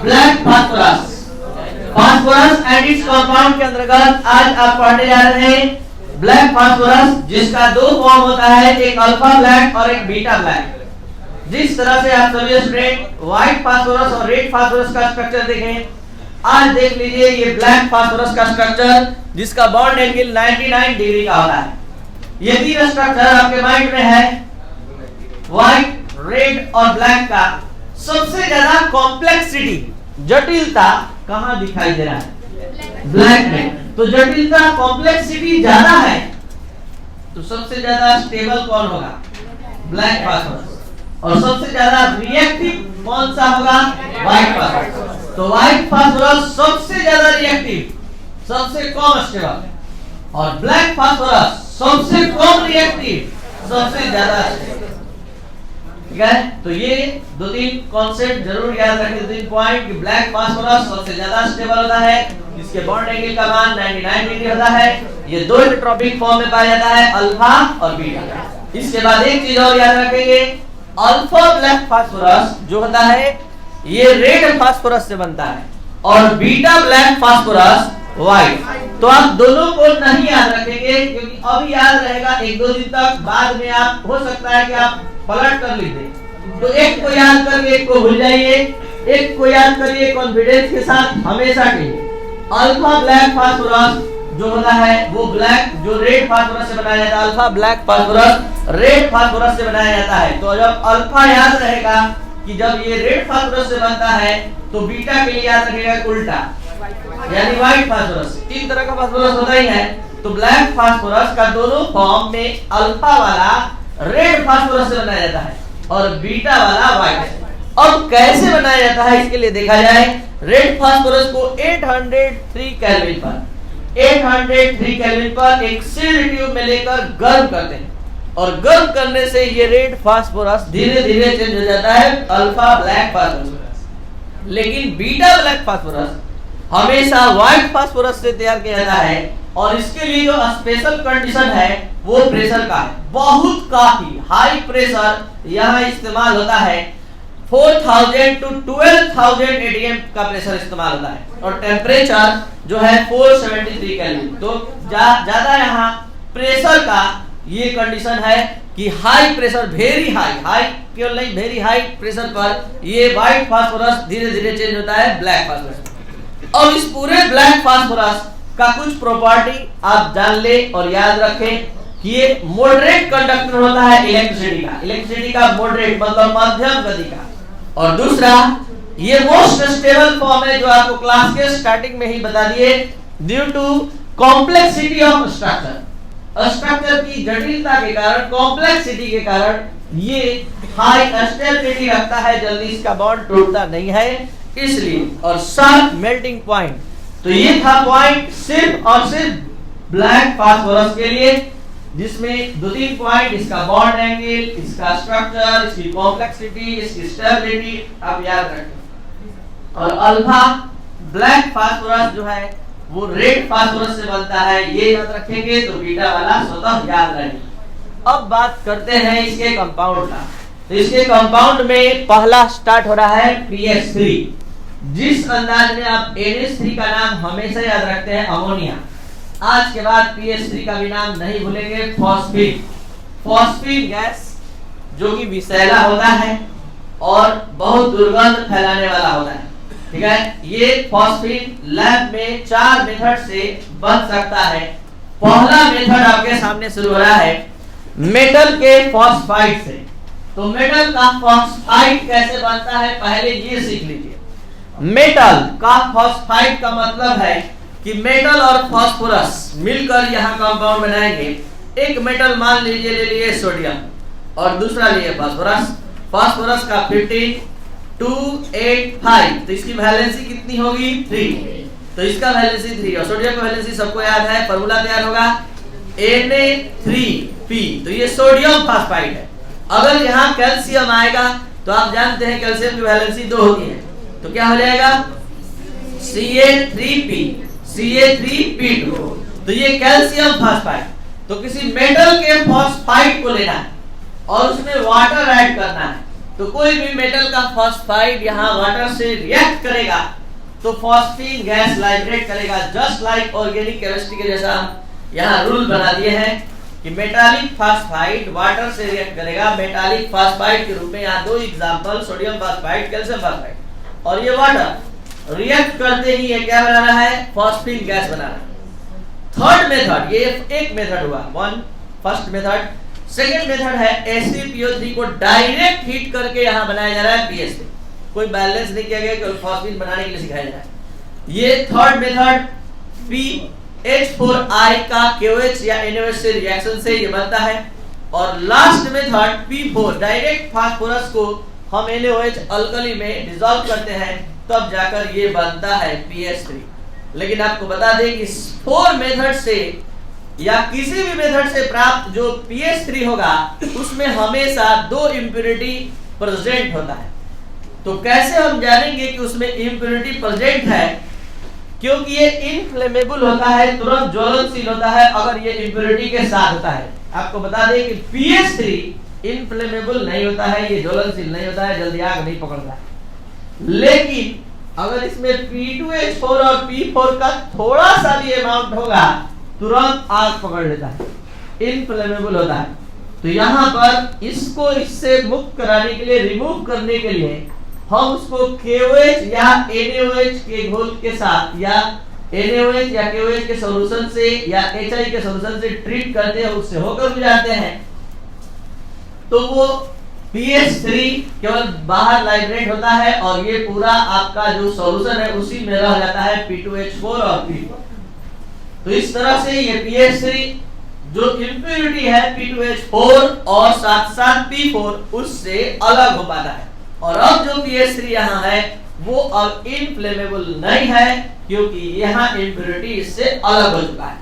Black phosphorus. Phosphorus and its compound के अंतर्गत आज आप पढ़ने जा रहे हैं ब्लैक फास्फोरस, जिसका दो फॉर्म होता है, एक अल्फा ब्लैक और एक बीटा ब्लैक। जिस तरह से आप सभी स्टूडेंट व्हाइट फास्फोरस और रेड फास्फोरस का स्ट्रक्चर देखें, आज देख लीजिए ये ब्लैक फास्फोरस का स्ट्रक्चर, जिसका बॉन्ड एंगल 99 डिग्री का होता है। ये तीन स्ट्रक्चर आपके माइंड में है, व्हाइट, रेड और ब्लैक का। सबसे ज्यादा कॉम्प्लेक्सिटी, जटिलता कहां दिखाई दे रहा है? ब्लैक में। तो जटिलता, कॉम्प्लेक्सिटी ज्यादा है, तो सबसे ज्यादा स्टेबल कौन होगा? Black phosphorus. और सबसे ज्यादा रिएक्टिव कौन सा होगा? White phosphorus. तो व्हाइट फास्फोरस सबसे ज्यादा रिएक्टिव, सबसे कम स्टेबल, और ब्लैक फास्फोरस सबसे कम रिएक्टिव, सबसे ज्यादा स्टेबल। ठीक है, तो ये दो तीन कॉन्सेप्ट जरूर याद रखें, दो तीन पॉइंट कि ब्लैक फास्फोरस सबसे ज्यादा स्टेबल होता है, इसके बॉन्ड एंगल का मान 99 डिग्री होता है, ये दो इलेक्ट्रोपिक फॉर्म में पाया जाता है, अल्फा और बीटा। इसके बाद एक चीज और याद रखेंगे, अल्फा ब्लैक फास्फोरस जो होता है ये रेड फास्फोरस से बनता है, और बीटा ब्लैक फास्फोरस व्हाइट। तो आप दोनों को नहीं याद रखेंगे, क्योंकि अभी याद रहेगा, एक दो दिन तक, बाद में आप हो सकता है कि आप पलट कर लीजिए। तो एक को याद करके एक को भूल जाइए, एक को याद करिए कॉन्फिडेंस के साथ हमेशा के लिए। अल्फा ब्लैक फास्फोरस जो होता है वो ब्लैक जो रेड फास्फोरस से बनाया जाता है, alpha black phosphorus red phosphorus से बनाया जाता है। तो जब अल्फा याद रहेगा कि जब ये रेड फास्फोरस से बनता है, तो बीटा के लिए याद रखेगा उल्टा, यानी व्हाइट फास्फोरस। तीन तरह का फास्फोरस होता ही है, तो ब्लैक फास्फोरस का दोनों फॉर्म में अल्फा वाला रेड फास्फोरस से बनाया जाता है और बीटा वाला व्हाइट से। अब कैसे बनाया जाता है इसके लिए देखा जाए, रेड फास्फोरस को 803 केल्विन पर एक सील्ड ट्यूब में लेकर गर्म करते हैं, और गर्म करने से ये रेड फास्फोरस धीरे धीरे चेंज हो जाता है अल्फा ब्लैक फास्फोरस। लेकिन बीटा ब्लैक फास्फोरस हमेशा व्हाइट फास्फोरस से तैयार किया जाता है, और इसके लिए जो स्पेशल कंडीशन है वो प्रेशर का है। बहुत काफी हाई प्रेशर यहाँ इस्तेमाल होता है, 4000 to 12000 एटीएम का प्रेशर इस्तेमाल होता है, और टेम्परेचर जो है 473 केल्विन। तो ज्यादा यहाँ प्रेशर का ये कंडीशन है कि हाई प्रेशर, वेरी हाई केवल नहीं, वेरी हाई प्रेशर पर ये व्हाइट फास्फोरस धीरे धीरे चेंज होता है ब्लैक फास्फोरस। अब इस पूरे ब्लैक फास्फोरस का कुछ प्रॉपर्टी आप जान ले और याद रखें कि ये मॉडरेट कंडक्टर होता है इलेक्ट्रिसिटी का मॉडरेट मतलब मध्यम गति का। और दूसरा, ये मोस्ट स्टेबल फॉर्म है, जो आपको क्लास के स्टार्टिंग में ही बता दिए, due to complexity of structure की जटिलता के कारण, कॉम्प्लेक्सिटी के कारण ये हाई स्टेबिलिटी रखता है, जल्दी इसका बॉन्ड टूटता नहीं है इसलिए। और शार्प मेल्टिंग पॉइंट, तो ये था पॉइंट सिर्फ और सिर्फ ब्लैक फास्फोरस के लिए, जिसमें दो तीन पॉइंट, इसका बॉन्ड एंगल, इसका स्ट्रक्चर, इसकी कॉम्प्लेक्सिटी, इसकी स्टेबिलिटी आप याद रखें। और अल्फा ब्लैक फास्फोरस जो है वो रेड फास्फोरस से बनता है, ये याद रखेंगे, तो बीटा वाला स्वतः याद रहेगा। अब बात करते हैं इसके कंपाउंड का। तो इसके कंपाउंड में पहला स्टार्ट हो रहा है PH3। जिस अंदाज में आप NH3 का नाम हमेशा याद रखते हैं, अमोनिया, आज के बाद PH3 का भी नाम नहीं भूलेंगे, फॉस्फीन गैस, जो कि विषैला होता है और बहुत दुर्गंध फैलाने वाला होता है। ठीक है, ये फॉस्फीन लैब में 4 मेथड से बन सकता है। पहला मेथड आपके सामने शुरू हो रहा है मेटल के फॉस्फाइड से। तो मेटल का फॉस्फाइड कैसे बनता है, पहले ये सीख लीजिए। मेटल का फॉस्फाइड का मतलब है कि मेटल और फास्फोरस मिलकर यहाँ कंपाउंड बनाएंगे। एक मेटल मान लीजिए ले लिए सोडियम, और दूसरा लिए फास्फोरस का 15 285, तो इसकी वैलेंसी कितनी होगी 3, तो इसका वैलेंसी 3, और सोडियम का वैलेंसी सबको याद है, फार्मूला तैयार होगा Na3P, तो ये सोडियम फास्फाइड है। अगर यहाँ कैल्शियम आएगा तो आप जानते हैं कैल्शियम की वैलेंसी 2 होती है, तो क्या हो जाएगा Ca3P2, तो ये कैल्शियम फास्फाइड। तो किसी मेटल के फॉस्फाइड को लेना है और उसमें वाटर ऐड करना है, तो कोई भी मेटल का फॉस्फाइड यहाँ वाटर से रिएक्ट करेगा तो फॉस्फीन गैस लाइब्रेट करेगा, जस्ट लाइक ऑर्गेनिक केमिस्ट्री के जैसा यहाँ रूल बना दिए हैं कि मेटालिक फॉस्फाइड वाटर से रिएक्ट करेगा मेटालिक फॉस्फाइड के रूप में। यहाँ दो example, sodium phosphide, calcium phosphide, और ये वाटर रिएक्ट करते ही ये क्या बना रहा है, फॉस्फीन गैस बना रहा है। थर्ड मेथड, ये एक मेथड हुआ, one first method. Second method है ACPO3 को डायरेक्ट हीट करके यहाँ बनाया जा रहा है PS3, कोई बैलेंस नहीं किया गया, केवल फॉस्फीन बनाने के लिए सिखाया जा रहा है। ये थर्ड मेथड PH4I का KOH या NaOH से रिएक्शन से ये बनता है। और last method P4, direct phosphorus को हम NaOH अल्कली में डिसॉल्व करते हैं तब जाकर ये बनता है PS3। लेकिन आपको बता दें कि इस 4 मेथड से या किसी भी मेथड से प्राप्त जो PS3 होगा उसमें हमेशा 2 इंप्योरिटी प्रेजेंट होता है। तो कैसे हम जानेंगे कि उसमें इंप्योरिटी प्रेजेंट है? क्योंकि ये इनफ्लेमेबल होता है, तुरंत ज्वलनशील होता है अगर ये इंप्योरिटी के साथ होता है। आपको बता दें कि PS3 इनफ्लेमेबल नहीं होता है, ये ज्वलनशील नहीं होता है, जल्दी आग नहीं पकड़ता है। लेकिन अगर इसमें P2H4 और P4 का थोड़ा सा भी अमाउंट होगा तुरंत आग पकड़ लेता है, इनफ्लेमेबल होता है। तो यहाँ पर इसको इससे मुक्त कराने के लिए, रिमूव करने के लिए हम उसको KOH या NaOH के घोल के साथ या NaOH या KOH के सॉल्यूशन से या HI के सॉल्यूशन से ट्रीट करते हैं, उससे होकर गुजारते हैं। तो वो PS3 केवल बाहर लाइब्रेट होता है और ये पूरा आपका जो सॉल्यूशन है उसी में रह जाता है P2H4 और P4। तो इस तरह से ये PS3 जो इंप्योरिटी है P2H4 और साथ साथ P4 उससे अलग हो पाता है। और अब जो PS3 यहाँ है वो अब इनफ्लेमेबल नहीं है क्योंकि यहाँ इंप्योरिटी इससे अलग हो चुका है।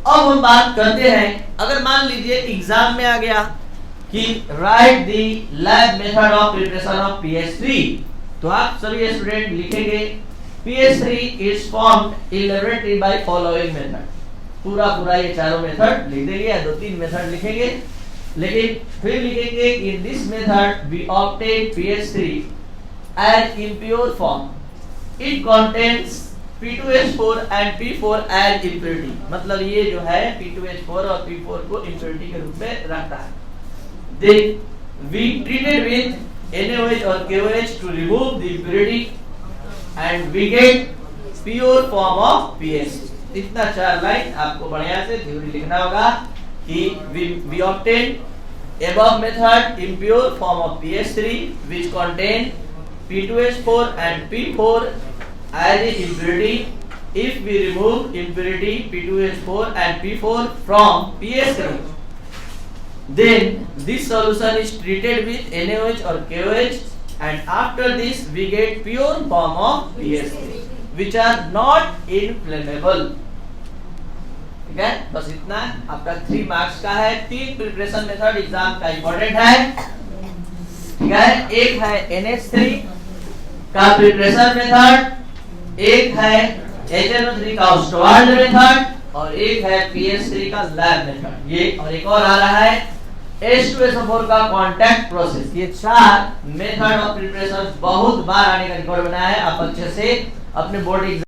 अब हम बात करते हैं, अगर मान लीजिए एग्जाम में आ गया कि right the lab method of preparation of PS3, तो आप सभी स्टूडेंट लिखेंगे PS3 is formed in laboratory by following method. पूरा ये चारों मेथड लिख देंगे या 2-3 मेथड लिखेंगे, लेकिन फिर लिखेंगे in this method we obtain PS3 as impure form, it contains P2H4 and P4 as impurity। मतलब ये जो है P2H4 और P4 को impurity के रूप में रखता है। Then we treated with NaOH और KOH to remove the impurity and we get pure form of PS3। इतना 4 लाइन आपको बढ़िया से थ्योरी लिखना होगा कि we obtain above method impure form of PS3 which contain P2H4 and P4 as impurity. If we remove impurity P2H4 and P4 from PS3, then this solution is treated with NaOH or KOH, and after this we get pure form of PS3 which are not inflammable। ठीक है, बस इतना आपका 3 marks का है। 3 preparation method exam का important है। ठीक है, एक है NH3 का प्रिपरेशन मेथड, एक है HNO3 का स्टोर्ड मेथड और एक है PS3 का लैब मेथड। ये और एक और आ रहा है H2SO4 का कांटेक्ट प्रोसेस। ये 4 मेथड ऑफ प्रिपरेशन बहुत बार आने का रिकॉर्ड बनाया है। आप अच्छे से अपने बोर्ड